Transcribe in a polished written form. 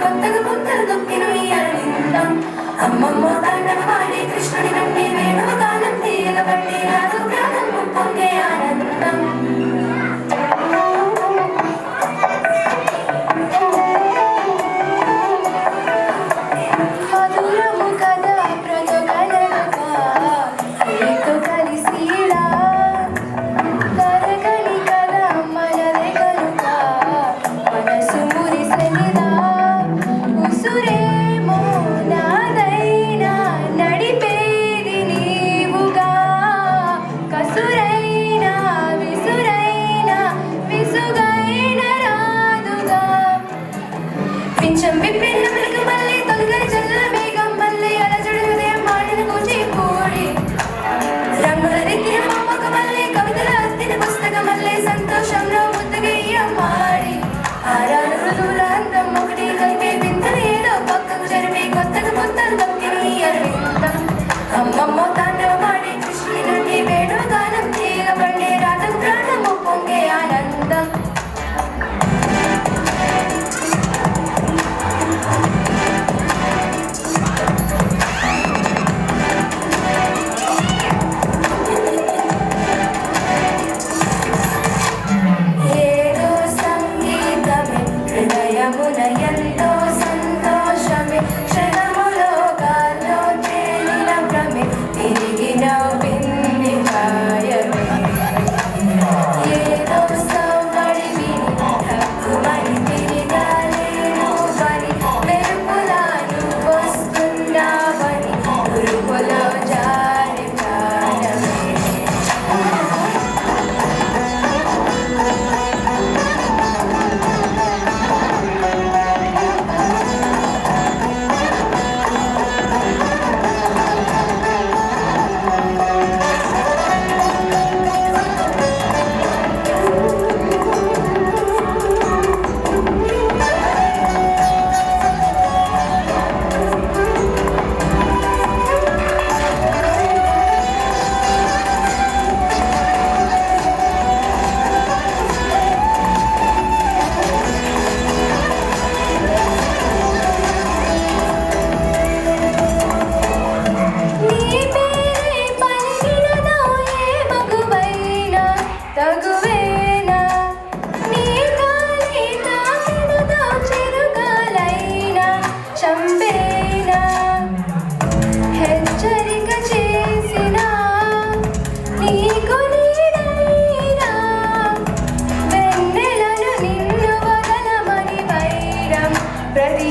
కొత్తగా పుత్తలు దొక్కిన ఉయ్యాలిందాం అమ్మమ్మ తాండవాడి కృష్ణుడి కంటే వేణువు గానం తీయగబట్టి రాదు ప్రాణం పొంగే ఆనందం సంతోషంలో ముద్దగయ్య మాడి ఆరాలు రుజువుల అందం ఒకటి కలిపే వింతలు ఏదో పక్కకు జరిపే కొత్తగా మొత్తం దొక్కిని అరవిందం అమ్మమ్మ తాండవాడి కృష్ణుడి నుండి వేణువు గానం తీయగబడే రాధకు ప్రాణము పొంగే ఆనందం ఎంతో సంతోషమే క్షణములో గాల్లో తేలిన భ్రమే తిరిగి నవ్వింది గాయమే ఏదో సౌకడి విని తక్కువని తిరిగాలేను పని మెరుపులాను వస్తున్నావని ఉరుపులో జారి ప్రాణమే హెచ్చరిక చేసిన నీకు నీడైనా వెన్నెలను నిన్ను వదలమని వైరం ప్రతి